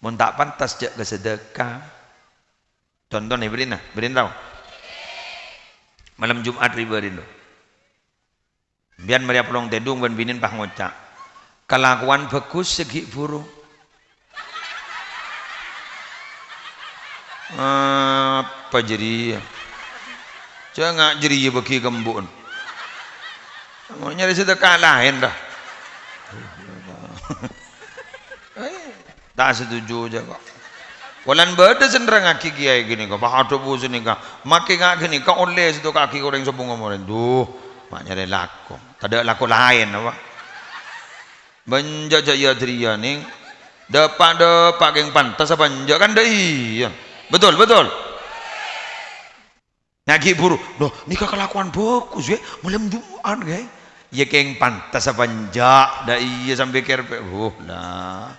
Mun tak pantas jak ke sedekah. Contoh nih berin tahu. Malam Jumat riberin do. Biar Maria pelong tedung ban binin pah ngocak. Kelakuan bagus segi buruk. Apa jadi? Jangan jadi bagi gembun. Mau nyari sedekah lain dah. Tak setuju aja kok. Walan beda senderang kaki kiai gini kok. Pak ada bus ini kak. Makin kak gini kak oleh situ kaki goreng sepung ngomorin. Duh, mak nyari laku. Tidak laku lain apa? Benjak jaya dria nih. Depak geng pantas apa benjak kan dah iya. Betul. Ngaki buru. Doh, ini kelakuan bagus ya. Malam Jumat guys. Ya geng pantas apa benjak dah iya sampai kerpe. Lah.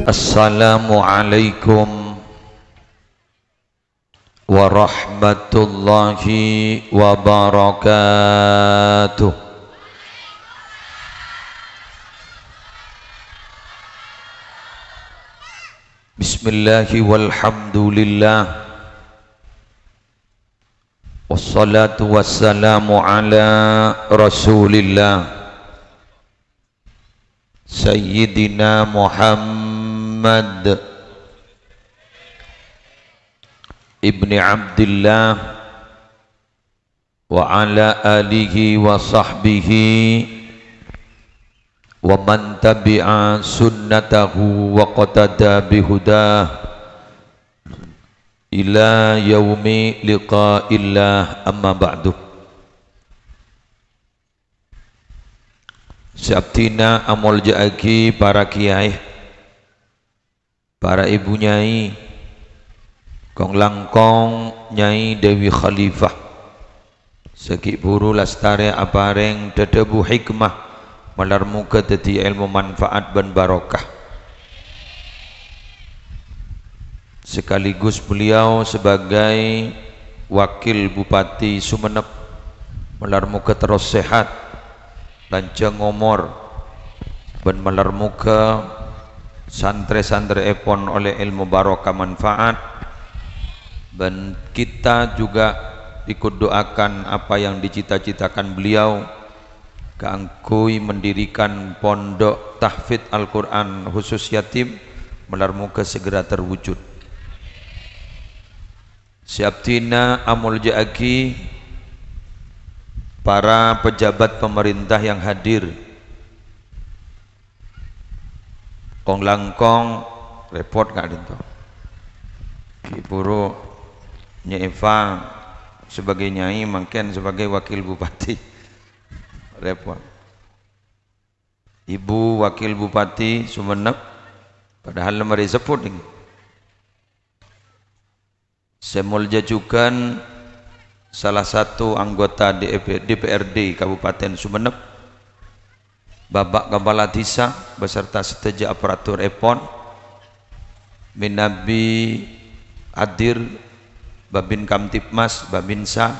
Assalamualaikum warahmatullahi wabarakatuh. Bismillahi walhamdulillah. Wassalatu wassalamu ala rasulillah Sayyidina Muhammad ibni Abdillah wa ala alihi wa sahbihi wa man tabi'a sunnatahu wa qatada bihudah ila yaumi liqa'illah, amma ba'du. Sabtina amol jaaki para kiai, para ibu nyai, kong langkong nyai Dewi Khalifah, segi buru lastare apareng dedebu hikmah malar muka dadi ilmu manfaat ban barokah. Sekaligus beliau sebagai wakil Bupati Sumeneb malar muka terus sehat lancang umur ban malar muka santri-santri epon oleh ilmu barokah manfaat. Dan kita juga ikut doakan apa yang dicita-citakan beliau keangkui mendirikan pondok tahfidz Al-Quran khusus yatim malar muka segera terwujud. Siaptina amul jaaki para pejabat pemerintah yang hadir, kong langkong repot gak dinto Kiburu Nyai Eva sebagai nyai mungkin sebagai wakil bupati repot. Ibu wakil bupati Sumeneb padahal lemari seput ini. Semulja juga salah satu anggota DPRD Kabupaten Sumeneb, Babak Kepala Desa beserta seteja aparatur epon, Minabi hadir, Babin Kamtipmas, Babinsa,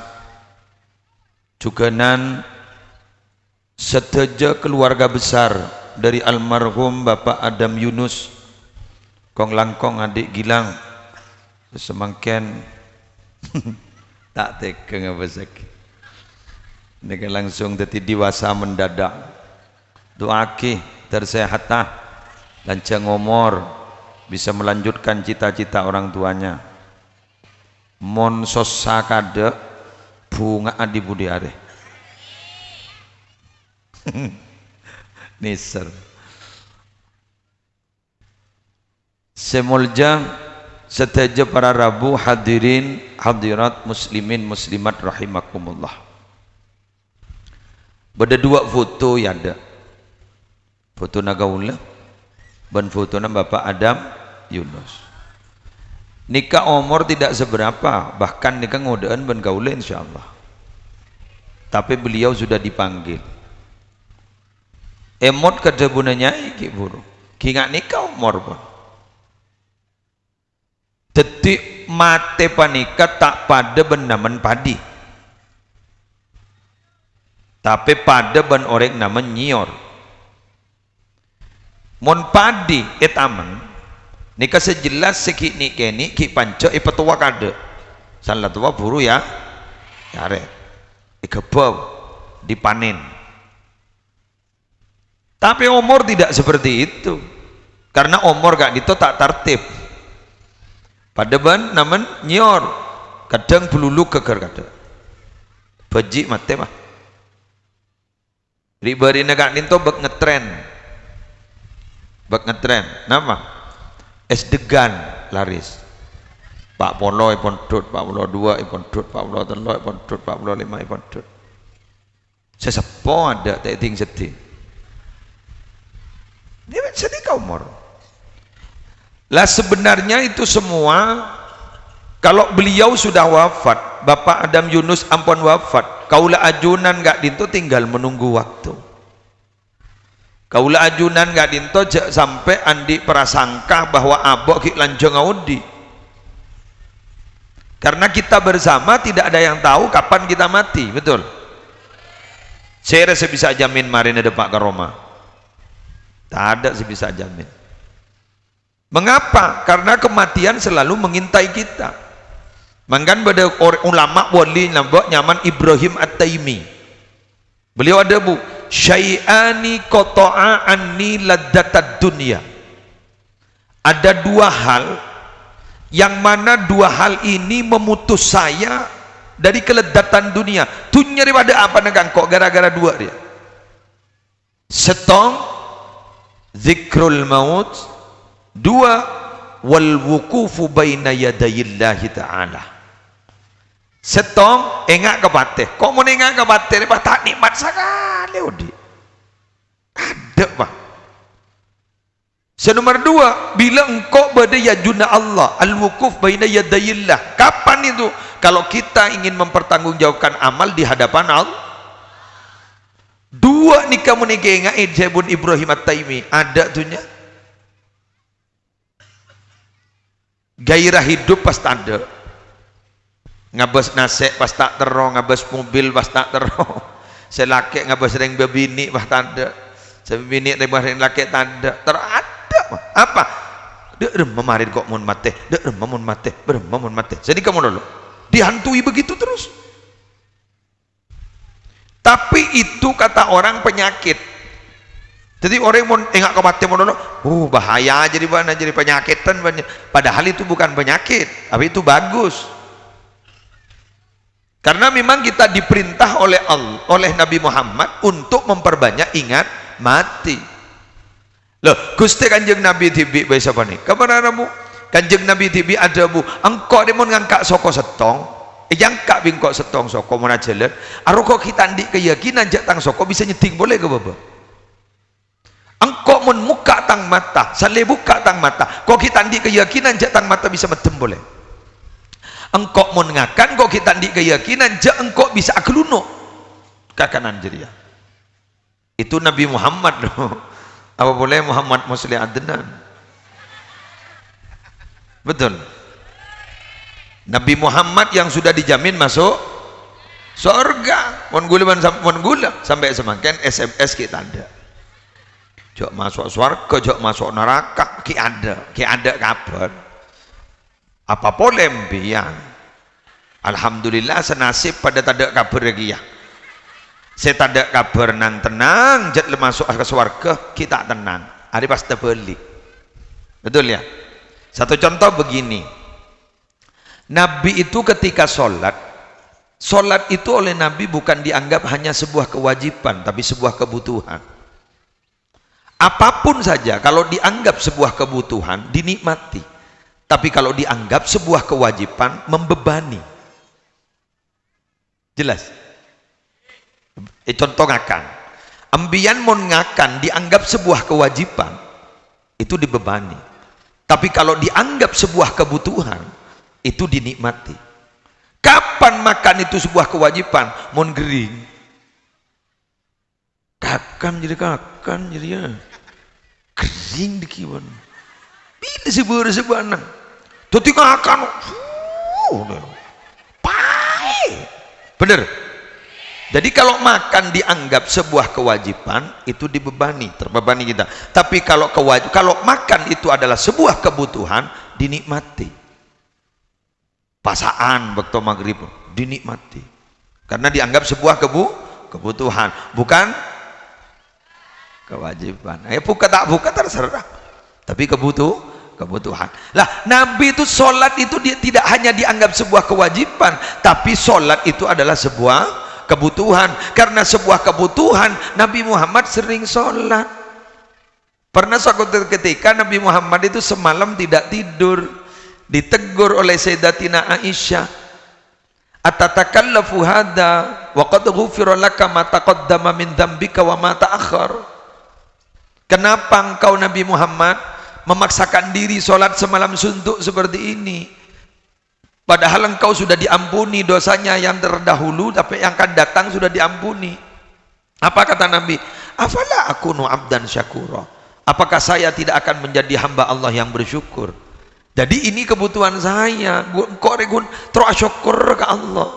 juganan seteja keluarga besar dari almarhum Bapak Adam Yunus, kong langkong adik Gilang, semangken tak tega ngabasek. Ini kan langsung jadi dewasa mendadak. Doaki tersehatah, lancang umur, bisa melanjutkan cita-cita orang tuanya. Mon sosa kade bunga adi budi are. Niser. Semulja seteja para rabu hadirin hadirat muslimin muslimat rahimakumullah. Beda dua foto ya ada. Foto nagaula dan foto Bapak Adam Yunus. Nikah umur tidak seberapa, bahkan nikah ngodaan ban gaula insyaallah. Tapi beliau sudah dipanggil. Emot kedebunanya iki buru. Ki ngak nikah umur pun. Detik mate panika tak pada benaman padi. Tapi pada ban orang nama nyior. Mon padi etaman nika sejelas seki ni keni ki panco ipetua kade. Salah tua buru ya. Yare. Dikebab, dipanen. Tapi umur tidak seperti itu. Karena umur gak itu tak tertib. Pada ban naman nyior. Kadang belulu keker kada. Beji mate mah. Ribari negak ninto bek ngetren. Bek ngetren. Nama? Es degan laris. Pak Polo ipon tut, Pak Polo 2 ipon tut, Pak Polo 3 ipon tut, Pak Polo 5 ipon tut. Sesepo ada tak ting sedih. Dia sedih kau umur. Lah sebenarnya itu semua kalau beliau sudah wafat, Bapak Adam Yunus ampun wafat, kaula ajunan gak dinto tinggal menunggu waktu. Kaula ajunan gak dinto sampai andi prasangka bahwa abok ki lanjeng audi. Karena kita bersama tidak ada yang tahu kapan kita mati, betul? Saya rasa bisa jamin marin ada Pak Karoma. Tak ada sih bisa jamin. Mengapa? Karena kematian selalu mengintai kita. Mangkan pada ulama wali nambah nyaman Ibrahim At-Taimi. Beliau ada bu, syai'ani qata'a anni laddatad dunya. Ada dua hal yang mana dua hal ini memutus saya dari keledatan dunia. Dunia daripada apa negang kok gara-gara dua dia. Setong zikrul maut, dua wal wukufu baina yadayillahi ta'ala. Setong engak kepatih. Kok mau engak kepatih lepas tak nikmat sekali odi. Ada pak. Senomor dua, bila engkau berada yajuna Allah, al-wukuf baina yadayillah. Kapan itu? Kalau kita ingin mempertanggungjawabkan amal di hadapan Allah. Dua ni kamu ni kengain Jabun Ibrahim At-Taimi. Ada tuhnya. Gairah hidup pas tak ada. Ngabas nasek pas tak terong, ngabas mobil pas tak terong. Selaki ngabas ring bebini pas tak ada. Sebini ring laki tak ada. Terada. Apa? Dek memarin kok mun mate, dek mun mate, mun mate. Jadi kamu dulu dihantui begitu terus. Tapi itu kata orang penyakit. Jadi orang mau enggak kematian mau dulu, bahaya jadi mana jadi penyakitan banyak. Padahal itu bukan penyakit, tapi itu bagus. Karena memang kita diperintah oleh Allah, oleh Nabi Muhammad untuk memperbanyak ingat mati. Loh, Gusti Kanjeng Nabi tibi bae sapa ni? Kabararamu Kanjeng Nabi tibi ada bu, engkau dia mau ngangkat soko setong, jangka bingkok setong soko mana jalan, aruko kita ndik keyakinan jak tang soko bisa nyeting boleh ke baba? Engkau mau muka tang mata, sale buka tang mata, kok kita ndik keyakinan jak tang mata bisa metem boleh? Engkau mau ngakan, kok kita ndik keyakinan jak engkau bisa akeluno kakanan jeria. Itu Nabi Muhammad loh. Apa boleh Muhammad Musli Adnan? Betul. Nabi Muhammad yang sudah dijamin masuk surga. Mon gula sampai semakin SMS kita ada. Jok masuk surga, jok masuk neraka, ki ada kabar. Apa boleh mbiang? Alhamdulillah senasib pada tak kabar lagi ya. Saya tak ada kabar nan tenang, jat masuk ke surga kita tenang. Hari pas terbalik, betul ya. Satu contoh begini, Nabi itu ketika sholat itu oleh Nabi bukan dianggap hanya sebuah kewajiban, tapi sebuah kebutuhan. Apapun saja kalau dianggap sebuah kebutuhan dinikmati, tapi kalau dianggap sebuah kewajiban membebani. Jelas? Contoh ngakan, ambian mon ngakan dianggap sebuah kewajiban itu dibebani, tapi kalau dianggap sebuah kebutuhan itu dinikmati. Kapan makan itu sebuah kewajiban? Mon gering kakan jadi ya gering dikiwan bila sebuah tuh ngakan pahit bener. Jadi kalau makan dianggap sebuah kewajiban, itu dibebani, terbebani kita. Tapi kalau kalau makan itu adalah sebuah kebutuhan, dinikmati. Pasaan waktu maghrib dinikmati. Karena dianggap sebuah kebutuhan, bukan kewajiban. Buka tak buka terserah. Tapi kebutuhan. Lah, Nabi itu sholat itu dia tidak hanya dianggap sebuah kewajiban, tapi sholat itu adalah sebuah kebutuhan. Karena sebuah kebutuhan, Nabi Muhammad sering sholat. Pernah suatu ketika Nabi Muhammad itu semalam tidak tidur, ditegur oleh Sayyidatina Aisyah, atatakallafu hadha wa qad ghufira laka ma taqaddama min dzambika wa ma ta'akhkhar. Kenapa engkau Nabi Muhammad memaksakan diri sholat semalam suntuk seperti ini, padahal engkau sudah diampuni dosanya yang terdahulu, tapi yang akan datang sudah diampuni. Apa kata Nabi? Afala akunu abdan syakura, apakah saya tidak akan menjadi hamba Allah yang bersyukur? Jadi ini kebutuhan saya, engkau regun terus syukur ke Allah.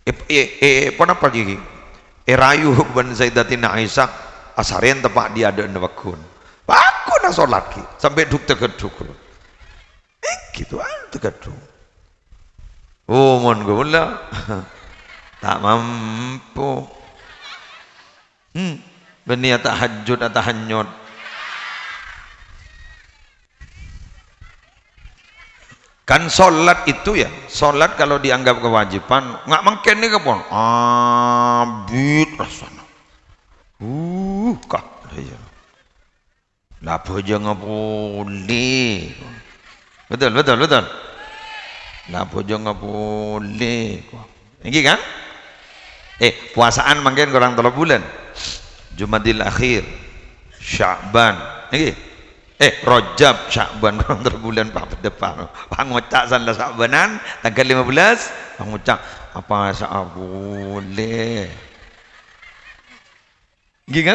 Kenapa lagi? Rayu ban Sayyidatina Aisyah asarin tepak dia ada nebakun. Aku nak sholat ki sampai duk tegeduk. Gitu tegeduk. Oh mon gula tak mampu. Berniat tahajud atau tahanyut. Kan sholat itu ya, sholat kalau dianggap kewajiban, nggak mungkin nih kapon. Abid rasanya. Kah dia. Lah bojo ngapuli. Betul. Lah bojo ngapuli. Iki kan? Puasaan mungkin kurang 3 bulan. Jumadil akhir, Sya'ban. Iki. Rajab, Sya'ban kurang 3 bulan Pak depan. Pangocak sanlah Sya'banan tanggal 15, pangocak apa sak boleh. Gini?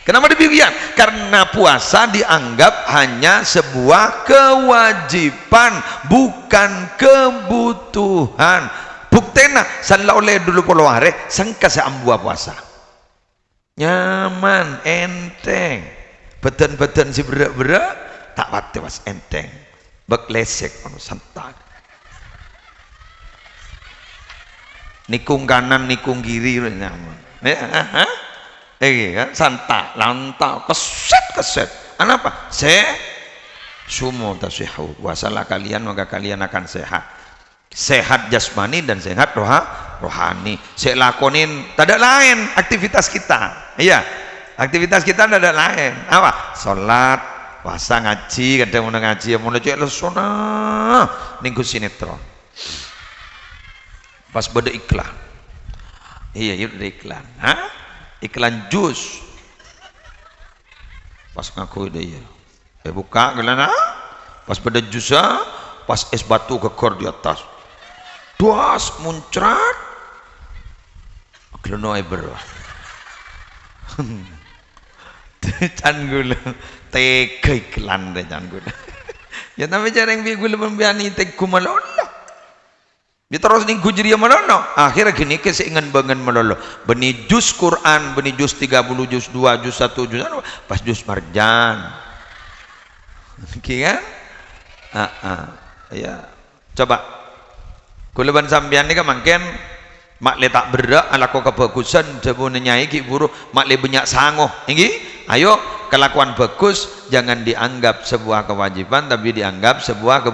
Kenapa demikian? Karena puasa dianggap hanya sebuah kewajiban, bukan kebutuhan. Buktena sanlah oleh dulu polo hari sangka seambua puasa. Nyaman, enteng. Beten si berak tak pati was enteng. Bek lesek santai. Nikung kanan, nikung kiri nyaman. Kan santai, lantak, keset. Kenapa? Sumo tasihu. Puasalah kalian maka kalian akan sehat. Sehat jasmani dan sehat rohani. Saya lakonin tidak lain aktivitas kita. Iya. Aktivitas kita tidak lain. Apa? Salat, puasa, ngaji, kadang mau ngaji, mau cek lesona, minggu sinetron. Pas beda iklan. Iya, ada iklan. Iklan jus. Pas ngaku dia. Buka gelana. Pas beda jus, pas es batu kekor di atas. Duas muncrat. Gelana eber. Canggul tega iklan deh canggul. Ya tapi cara yang bigul membiani tegku malolo. Dia terus nih gujri malolo. Akhirnya gini keseingan banget malolo. Beni jus Quran, beni jus 30, jus 2, jus 1, jus 1, pas jus marjan. Kan? Ya. Coba. Kuleban sambian ini kan mungkin mak le tak berak ala ko kebagusan jebone nyai ki buru mak le banyak sangoh ingi ayo kelakuan bagus jangan dianggap sebuah kewajiban tapi dianggap sebuah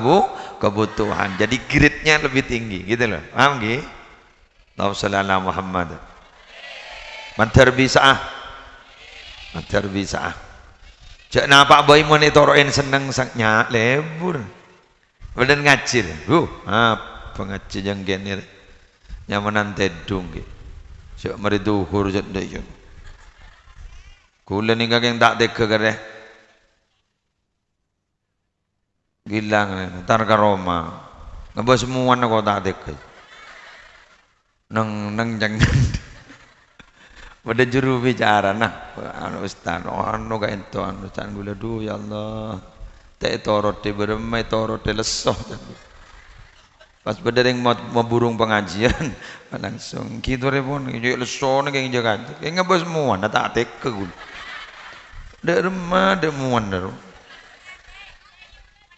kebutuhan, jadi grade-nya lebih tinggi gitu loh, paham nggih? Sallallahu Muhammad mantar bisa cek napa boy monitoroin seneng saknya lebur badan ngajir pengaji yang genir nyamanan tedung gitu. Siap mari duhur jat dayun. Kula ni kakek tak tega kare. Gilang tar ka Roma. Ngabas semua nak tak tega. Nang jangan. Pada juru bicara nah anu ustaz anu ka ento anu can gula du ya Allah. Te torot te beremai torot te lesoh. Pas beda yang mau burung pengajian langsung gitu repon yo lesone kayak jaga kayak ngebas muan tak tek ke gul dak remah dak muan daru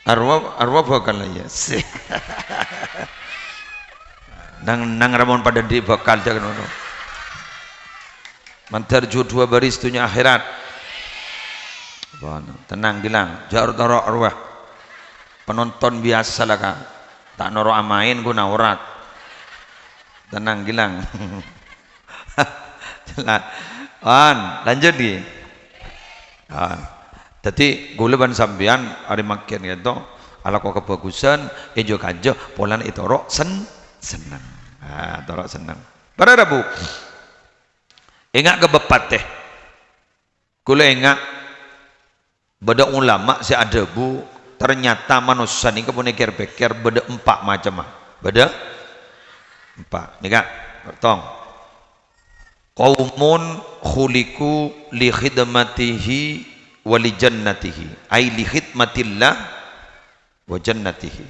arwah bakal ya sih nang ramon pada di bakal jangan ngono mantarju dua baris dunia akhirat tenang bilang jarut noro arwah penonton biasa lah kak tak noro amain guna urat tenang gilang lanjut di jadi guleban sambian hari makin gitu ala kok kebagusan ejo kajo polan itu rok senang torok senang pada rabu ingat kebepat teh gule ingat beda ulama si ada bu ternyata manusia ini kemudian pikir beda 4 macam beda 4 nih kak bertong qaumun khuliku li khidmatihi wa li jannatihi ay li khidmatillah wa jannatihi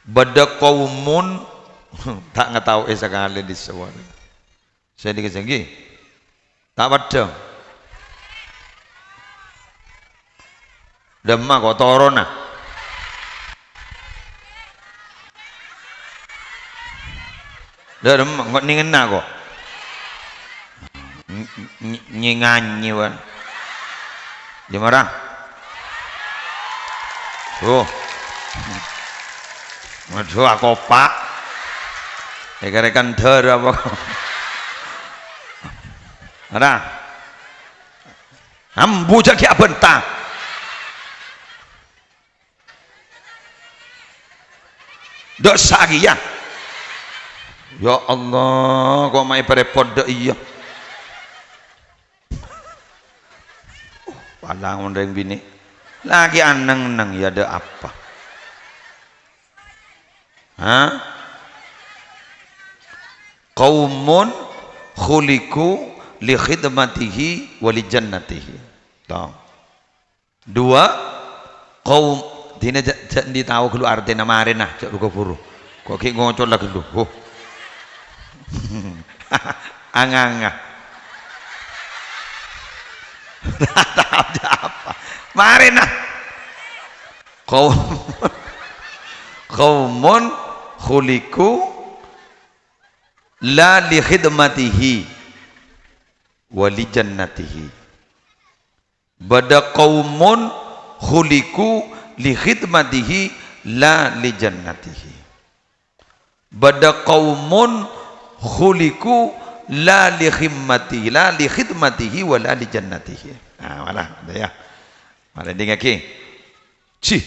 beda qaumun tak tahu sekali di sawal saya dikasih tak pada demma kok torona demma kok ningena kok nyenganyi wan gimana waduh aku pak rekan ter apa ada ambu jaki abentang dosa ya ya Allah kok mai perepot dek iya palang ondeng bini lagi aneng-neng ya ada apa qaumun khuliku li khidmatihi wa li jannatihi dua kaum dina jadi tahu kalau artinya kemarin nah cak luka puru kok kayak ngocol lagi lu anganga tahu apa kemarin nah qaumun khuliku la li khidmatihi wa li jannatihi bada qaumun khuliku li khidmatihi la li jannatihi bada qaumun khuliku la li khidmatihi la li khidmatihi wa la li jannatihi malah ada ya malah dingaki ci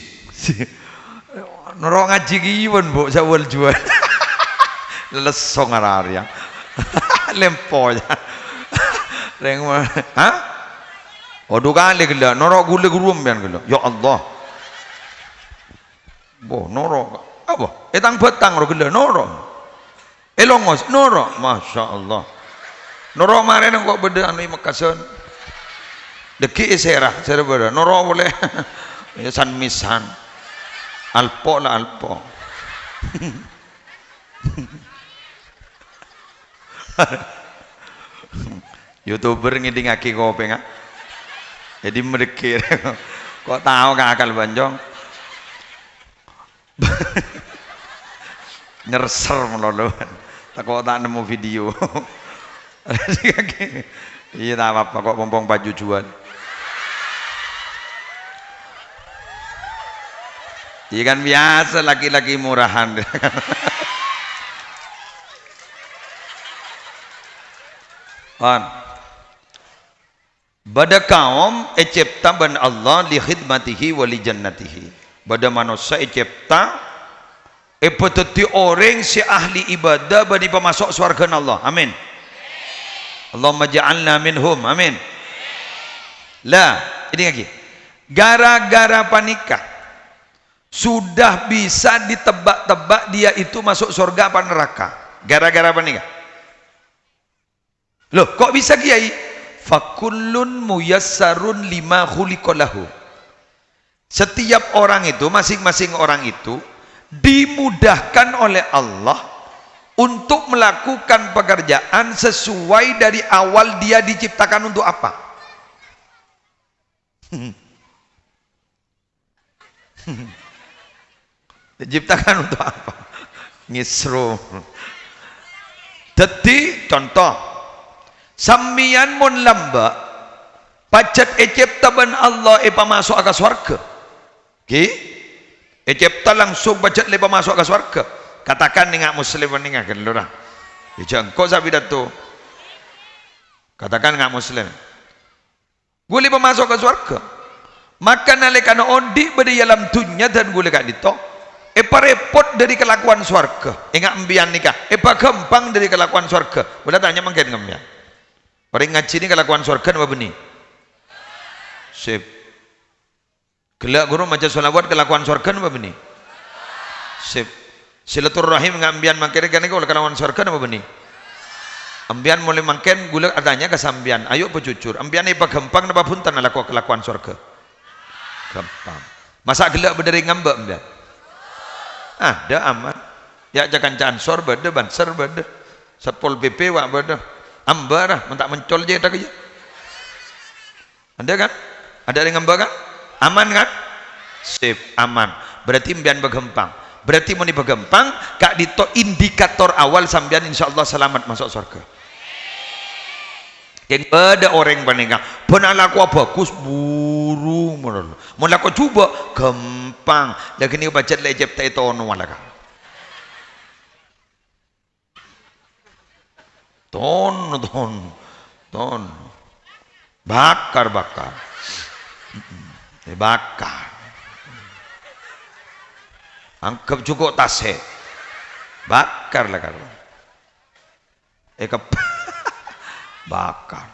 noro ngaji giwan bu sawal jual lesong araria lempo ya reng waduh kali gila noro gule gurum bian gila ya Allah boh noro apa etang betang ro gila noro elongos noro masya Allah noro kemarin kok beda anu makasan deki serah serah beda noro boleh ya san misan alpo lah alpo YouTuber ngidingake kopi nggak jadi merdekir kok tahu kakak banjong nyerser melolohan tak kok tak nemu video iya tak apa kok pompong baju jual iya kan biasa laki-laki murahan bada kaum ecipta ban Allah li khidmatihi wa li jannatihi bada manusia ecipta epeteti orang si ahli ibadah bani pemasok surga Allah amin Allahumma ja'alna minhum amin lah ini lagi gara-gara panikah sudah bisa ditebak-tebak dia itu masuk surga apa neraka gara-gara panikah loh kok bisa kiai fakullun muyassarun lima khuliqalahu setiap orang itu masing-masing orang itu dimudahkan oleh Allah untuk melakukan pekerjaan sesuai dari awal dia diciptakan untuk apa. Diciptakan untuk apa? Ngisru. Jadi contoh, sambian mun lamba pacet eciptaban Allah masuk ke surga. Ki? Ecipta langsung pacet lepa masuk ke surga. Katakan ningak muslim ningak kan lurah. Kau sabi datu. Katakan nggak muslim. Gue lepa masuk ke surga. Maka nalekana ondi beri dalam dunia dan gue lekat dito. Repot dari kelakuan surga. Ingat ambian nikah. Gampang dari kelakuan surga. Boleh tanya mungkin ngambian. Orang ngaji ini kelakuan surga apa benih? Sip. Gelak guru macam solawat kelakuan surga apa benih? Sip. Silaturahim ngambian makin kan kalau kelakuan surga apa benih? Ambian mulai makin gula adanya kesambian. Ayo pejujur. Ambian apa gampang apa punten laku kelakuan surga? Gampang. Masa gelak berdiri ngambek ambian? Ada aman. Ya jangan cansor beda banser beda. Satpol PP wak beda. Ambarah mentak mencol je tak aja. Ada kan? Ada yang ngambek kan? Aman kan? Sip, aman. Berarti ambian bergempang. Berarti mau bergempang kak dito indikator awal sambian insyaallah selamat masuk surga. Yang ada orang panengang pernah laku bagus buru mau laku coba gampang lagi ni baca lejep tak itu ono malaka ton bakar angkap cukup tashe bakar lah kalau bakar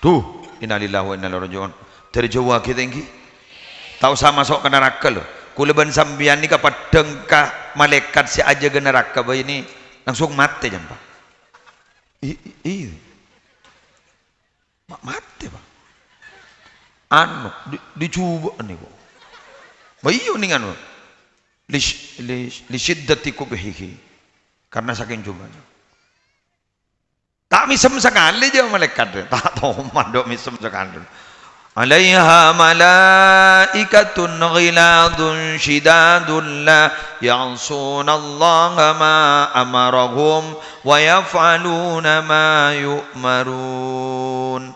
tuh innalillahi wa inna ilaihi rajiun dari Jawa kita tinggi tahu sama masuk ke neraka loh kuleban sambian ni kapadeng ka malaikat si aja ke neraka bayi ini langsung mati jangan pak mati pak anu dicoba nih kok bayi ini anu li syiddati kubhihi karena saking cobanya. Tak misem sekali je malaikat tak tahu mandok misem sekali. Alaiha malaikatun ghiladun shidadun la ya'sunallaha ma amarahum wa yaf'aluna ma yu'marun.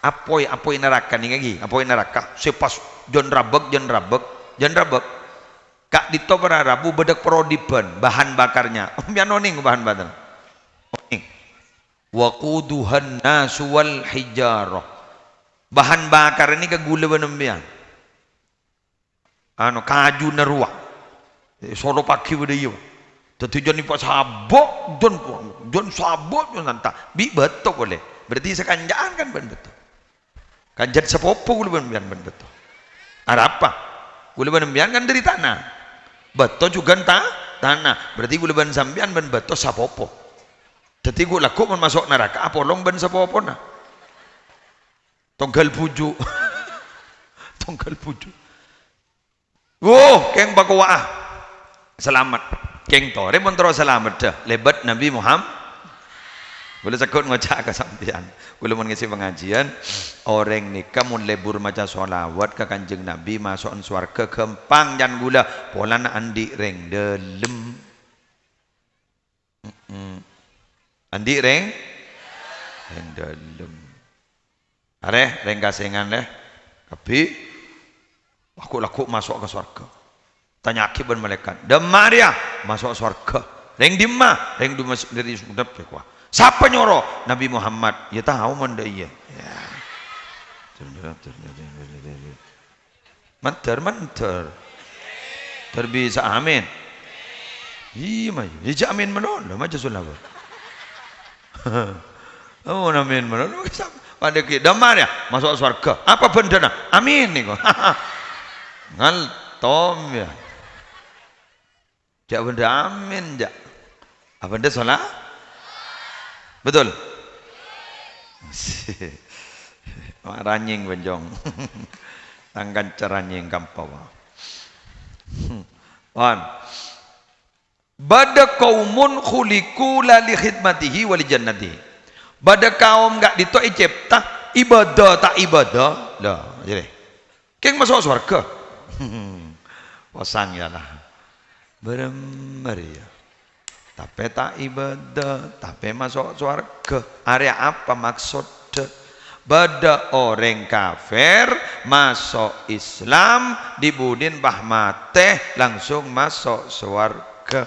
Apoi neraka ni lagi, apoi neraka. Sepas jon rabek. Kak dito para rabu bedek prodiban bahan bakarnya. Biar noning bahan bakar. Waquduhan nasu wal hijarah. Bahan bakar ini ke gula benembian. Kaju nerua. Solo pagi beda iyo. Tetapi jon ipak sabok jon sabok jon nanta. Bi betul boleh. Berarti sekanjaan kan ben betul. Kanjat sepopo gula benembian ben betul. Ada apa? Gula benembian kan dari tanah. Betul juga tanah. Berarti gula ben sambian ben betul sapopo. Jadi gue laku masuk neraka apolong ben sapopo na. Tonggal puju. Tonggal puju. Keng bakuah. Selamat. Keng tore montro selamat dah. Lebat Nabi Muhammad. Boleh sakut ngocak ke sampean. Boleh mengisi pengajian. Orang nikah mun lebur maca solawat ke kanjeng Nabi masuk swarga gempang jan gula. Polan andi reng delem. Andi reng dalem. Are reng kasengan leh. Tapi laku masuk ke surga. Tanya akibat malaikat. Demar ya masuk surga. Reng dimma, reng dimma dari sudap kuah. Siapa nyoro? Nabi Muhammad. Ya tahu mana iya. Ya. Mantar. Terbisa amin. Iya mah. Iya amin mana? Macam sulawat. Oh amin mana? Pada kita damar ya masuk surga. Apa benda? Amin nih kok. Ngal tom ya. Jak benda amin jak. Apa benda salah? Betul. Ranying benjong. Tangkan caranying kampawa. On. Bada kaumun khuliku la li khidmatihi wa li jannatihi. Bada kaum gak ditoi cipta ibadah tak ibadah. Lah, jadi. Keng masuk surga. Pasang ya lah. Bener ya. Tapi tak ibadah, tapi masuk surga. Area apa maksudnya? Bada orang kafir masuk Islam dibudin bahmateh langsung masuk surga.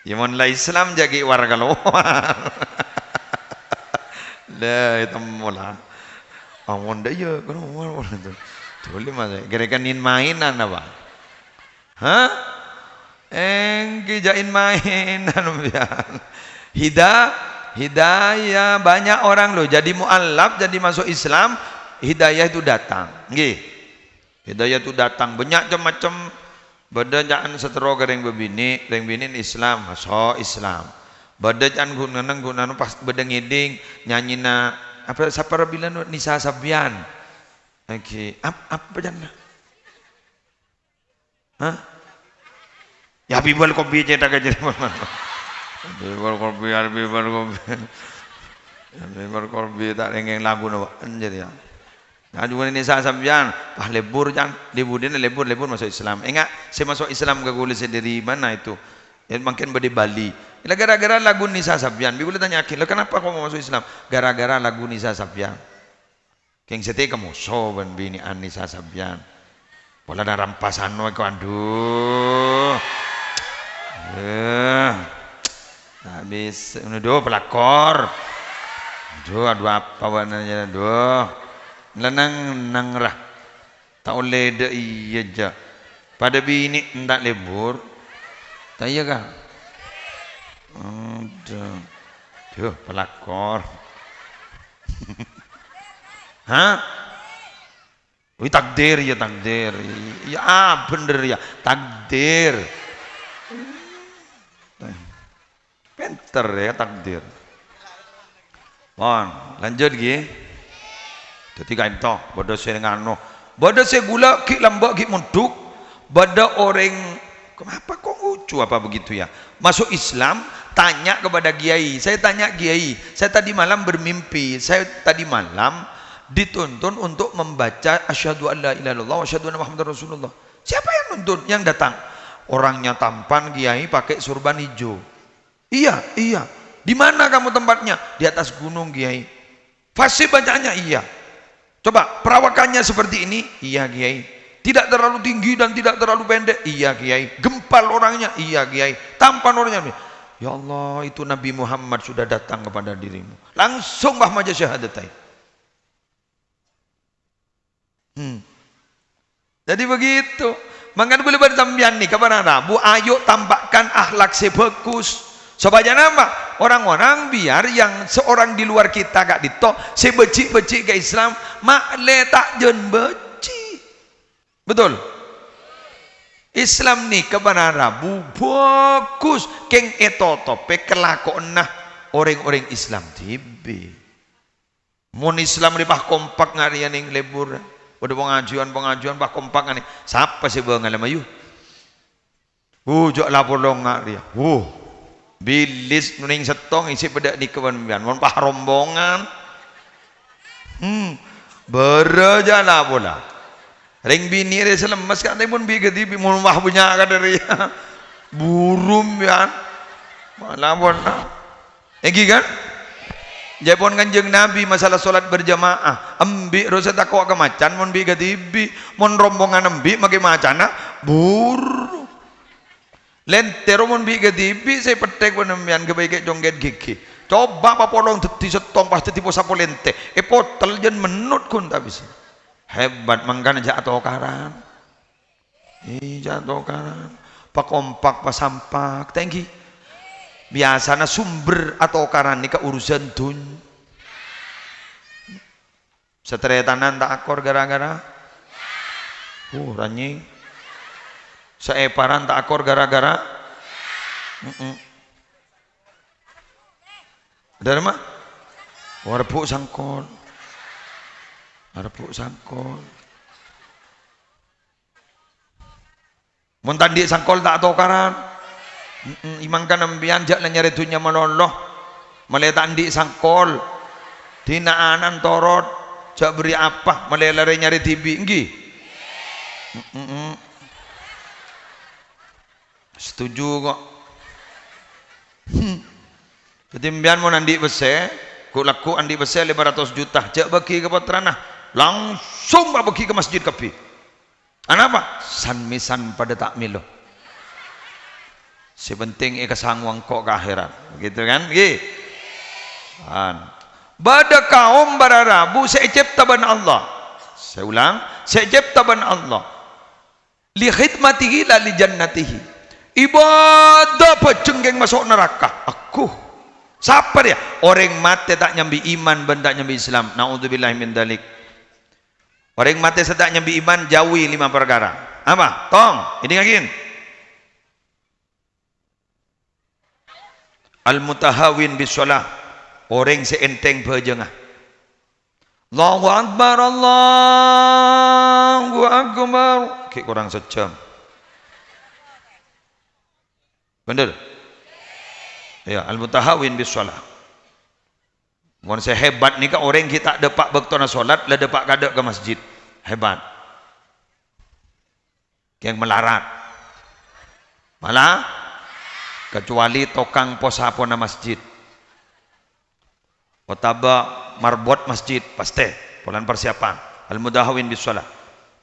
Yaman lah Islam jadi warga luar. Dah itu mula. Amun dah ya kan umur tu. Boleh mas. Kira-kira mainan apa? Hah? Jain mainan biar. Hidayah banyak orang loh jadi mualaf jadi masuk Islam hidayah itu datang. Nggih. Hidayah itu datang banyak macam beda jangan setero kereng bebini Islam masuk Islam. Beda jangan gunaan pas beda ngiding nyanyina apa siapa bilang Nisa Sabian. Oke, apa jangan? Hah? Ya Bibal kopi cetak aja mana? Bibal kopi tak rengeng lagu nawa jadi ya. Nah juga ini saya sampean, pah lebur jangan dibudin lebur masuk Islam. Enggak, saya masuk Islam ke kulit sendiri mana itu? Ya makin berde Bali. Ila gara-gara lagu Nisa Sabian. Bibul tanya akhir, kenapa kau mau masuk Islam? Gara-gara lagu Nisa Sabian. Keng sete kamu soban bini Nisa Sabian. Pola dah rampasan kau aduh. Habis do pelakor. Aduh apa warnanya aduh. Lenang rah tak oleh dah iya je pada bini hendak lebur tak iya kah aduh pelakor hah takdir ya bener ya takdir pinter ya takdir lanjut gih. Jadi kain toh, bodoh saya ngano, bodoh saya gula ki lambak ki munduk, bodoh orang, kenapa kok lucu apa begitu ya? Masuk Islam, tanya kepada kiai, saya tanya kiai, saya tadi malam bermimpi, saya tadi malam dituntun untuk membaca asyhadu alla ilaha illallah wa asyhadu anna muhammadar rasulullah. Siapa yang nuntun? Yang datang? Orangnya tampan, kiai pakai surban hijau. Iya. Di mana kamu tempatnya? Di atas gunung kiai. Fasih bacanya iya. Coba perawakannya seperti ini, iya kiai. Tidak terlalu tinggi dan tidak terlalu pendek, iya kiai. Gempal orangnya, iya kiai. Tampan orangnya, ya Allah itu Nabi Muhammad sudah datang kepada dirimu. Langsung bah maja syahadatai. Jadi begitu. Maka boleh bersambian nih kepada Nabi. Ayo tampakkan akhlak sebagus. Sebagai nama orang-orang biar yang seorang di luar kita gak ditok sebeci-beci ke Islam mak le tak jen beci betul Islam ni kebenaran Rabu bagus keng eto tope kelakon nah orang-orang Islam tibe mun Islam di pah kompak ngarian yang lebur udah pengajuan bah kompak ngani siapa sih bengal mayu jok lapor dong ngaria bilis nuning setong isi pedak di kebanbian mon pah rombongan bereja lah pula ring bini re selemas kan mun bi gedi bi mun mah punya ka dari burum ya malah pun egi kan Japon kanjeng Nabi masalah solat berjamaah ambi rosa takwa ke macan mun bi gedi bi mun rombongan ambi make macana buru lentero mon bi gedibi saya petek penemian kebaik jongget gigi coba apa polong teti setong pasti tipu sapo lente potel jen menut kun tak bisa hebat mangkan jatuh karan jatuh karan pak kompak pak sampak thank you biasanya sumber atau karan ini ke urusan dun seteretanan tak akor gara-gara ranyi seeparan tak akor gara-gara dari mana? Warpuk sangkol Mun tandi sangkol tak tahu karan. Imang kan ambian jak lah nyari tunya manoloh. Malay tandi sangkol. Dinaanan torot. Jak beri apa? Malay lari nyari tibi. Nggih. Setuju kok. Jadi ambian mau nandi bese, ku laku andi bese 500 juta. Jak bagi ke patranah. Langsung bagi ke masjid kapi. Kenapa? San-misan pada takmil loh. Sepenting kesangwang kok ke akhirat. Gitu kan? Gitu. Bada kaum bararabu se'ijabtaban Allah. Saya ulang. Se'ijabtaban Allah. Li khidmatihi la li jannatihi. Ibadah pecenggeng masuk neraka. Aku. Siapa dia? Orang mati tak nyambi iman dan tak nyambi Islam. Na'udzubillahi min dalik. Orang mati sedak nyambi iman jauhi 5 perkara. Apa? Tong, ini ngagin. Al-mutahawin bisolah. Orang seenteng berjengah. Allahu Akbar, Allahu Akbar. Kek kurang sejam. Benar? Ya, al-mutahawin bisolah. Mohon saya hebat ni kan orang kita depak bektona solat, lah depak kadek ke masjid. Hebat. Yang melarat. Malah kecuali tokang posapona masjid. Otaba marbot masjid pasti. Polan persiapan. Al-mudahawin bisolah.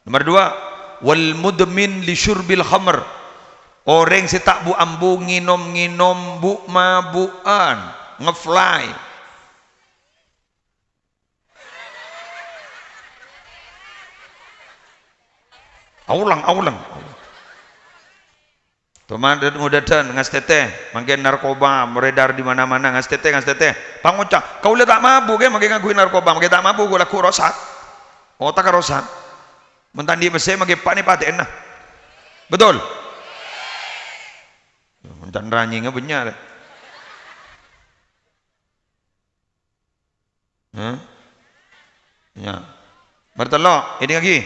Nomor 2, wal mudmin li syurbil khamr. Orang si tak bu ambu nginom bu mabuan, ngefly. Aulang. Teman muda dan ngas teteh, mungkin narkoba beredar di mana-mana ngas teteh. Pangocak, kau lihat tak mabuk ke, mungkin ngakuin narkoba, mungkin tak mabuk, gua laku rosak. Otak rosak. Mentandi besi, mungkin pak ni paten nah. Betul. Mentan ranjingnya benar. Ya. Bertelok, ini lagi.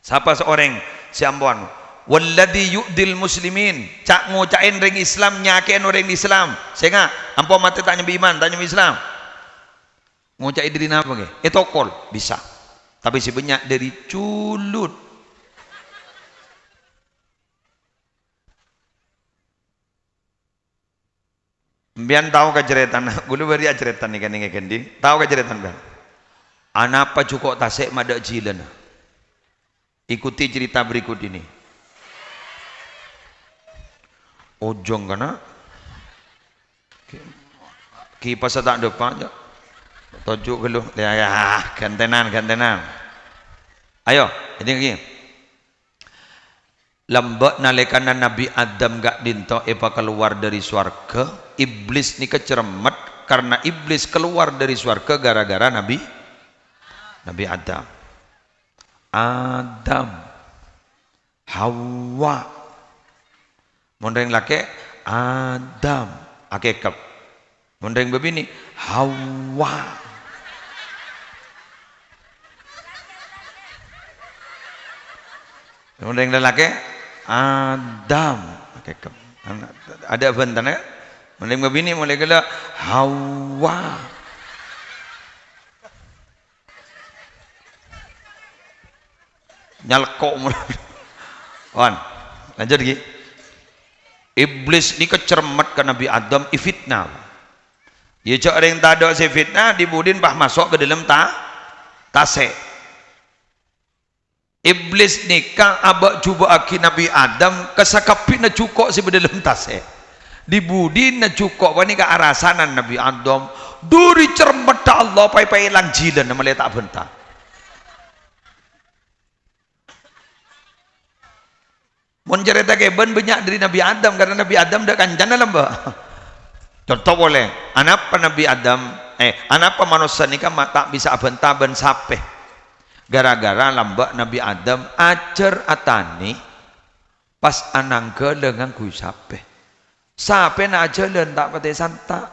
Siapa seorang si Ambon? Walladhi yu'dil muslimin. Cak ngucain ring Islam nyakein orang Islam. Sehingga ampo mati tak nyambi iman, tak nyambi Islam. Ngucain diri apa ke? Etokol bisa. Tapi si banyak dari culut. Bian tahu ke ceretan? Gulu beri ceretan ni kan kendi. Tahu ke ceretan bian? Anapa cukup tasek madak jilan. Ikuti cerita berikut ini. Ojong kana kipas tak depan je. Tojuk geluh. Ya, gantenan. Ayo, ini lagi. Lambak nalekanan Nabi Adam gak dinto epa keluar dari swarga. Iblis ni keceremet karena iblis keluar dari swarga gara-gara Nabi Adam. Adam, Hawa, mondeng laki Adam, akekap, mondeng bebini Hawa, mondeng laki Adam, akekap, ada bentana, mondeng bebini mulai gila Hawa. Nyalkok on lanjut lagi. Iblis ni kecermet ke Nabi Adam ifitnah. Ya cak ring tak ada si fitnah dibudin pah masuk ke dalam tase. Iblis ni kang abak cuba aki Nabi Adam kesakapi na cukok si dalam tase. Dibudin na cukok wani ke arasanan Nabi Adam. Duri cermet Allah pai lang jilan nama tak bentah. Mun cerita keben banyak dari Nabi Adam karena Nabi Adam dah kanjana lamba. Contoh boleh, anapa Nabi Adam, anapa manusia ni kan tak bisa abentaban sape. Gara-gara lamba Nabi Adam acer atani pas anangke dengan kui sape. Sape na ajalan tak pati santa.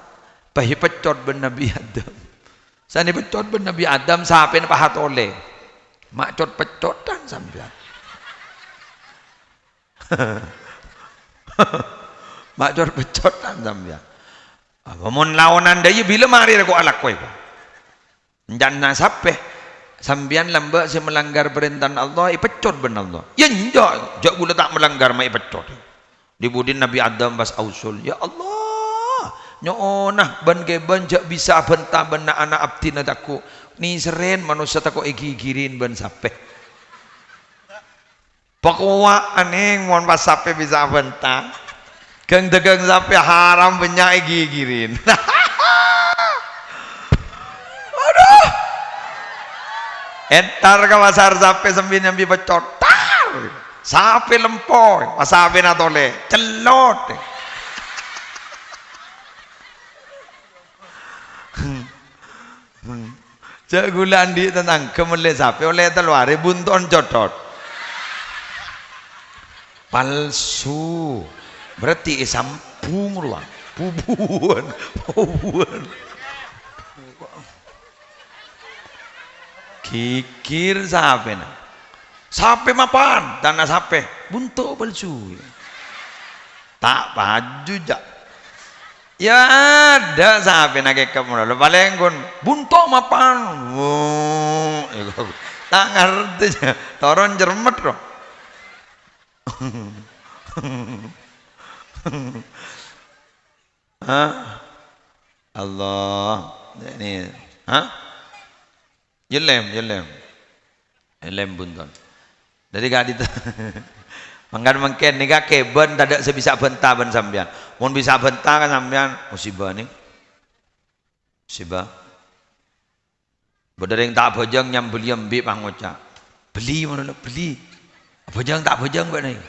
Pahi pecot ben Nabi Adam. Sani pecot ben Nabi Adam sape na pahat oleh. Makcot pecotan sambil. Bacor becotan sampean. Apa mun lawanan deui bila mari aku alak kowe. Jangan sampai sampean lamba si melanggar perintah Allah, ipecot ben Allah. Ya enggak, jak gula tak melanggar mai pecot. Dibudin Nabi Adam pas ausul, ya Allah, nyoonah ban ke ban jak bisa bentah ben anak abdina takku. Ni seren manusia takku gigirin ban sampai. Pokoknya aneh mon pas sampai bisa bentah. Keng dagang sampai haram banyak gigirin. Aduh. Entar ke pasar sampai sembi nyambi pecotar. Sampai lempoy, sampai natole, celot. Cak gula andi tentang kemele sampai oleh telur bunton codot. Palsu. Berarti sampung lah, pubuan. Kikir sampai na, sampai mapan, tanah sampai buntu palsu. Tak baju jak. Ya ada sampai nak kamu lalu balenggon buntu mapan. Tak ngerti, toron jermet roh. Allah ini jelem bunton dari gak itu mungkin nih kak keben tidak sebisa bentah ben sampean mau bisa bentah kan sampean musibah nih musibah berdering tak bojang nyam beli ambil pangoca beli mana beli bojang tak bojang buat nih.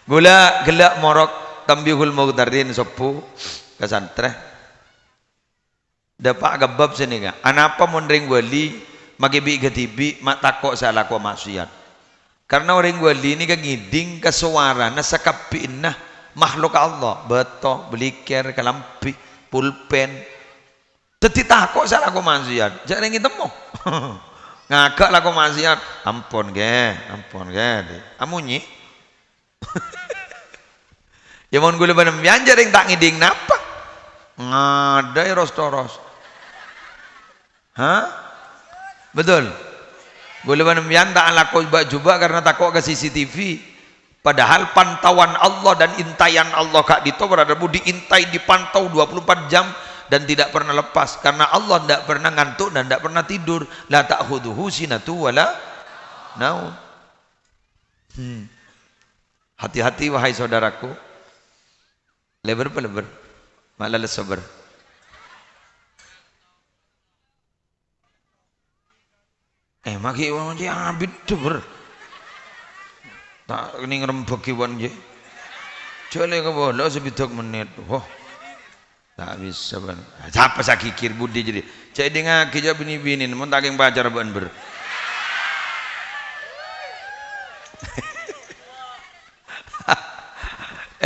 Gula gelak morok tambihul muqtarin sopu kesantre dapat gebab sini kan anapa mondring wali magibi getibi mak takok salah ko maksiat karena orang wali ini kan ngiding kesuara nasakapin nah makhluk Allah beto belikir kelampi pulpen teti takok salah ko maksiat jangan ngitemu ngagak lah kau maksiat ampun ge amunyi ya mohon gue lebaran bianjar yang tak ngiding napa ngadai ros-toros betul gue lebaran bian tak laku coba karena takut ke CCTV padahal pantauan Allah dan intayan Allah kak dito berada diintai dipantau 24 jam dan tidak pernah lepas karena Allah tidak pernah ngantuk dan tidak pernah tidur la ta'khudhuhu sinatu wala naum. Hati-hati wahai saudaraku lebar malah sabar maki wong dia abid ber tak ini ngerembeki wan je jole ke bola sebidak menit tak bisa ban siapa sakikir budi jadi cek dengan kijab bini mun taking pacar ban ber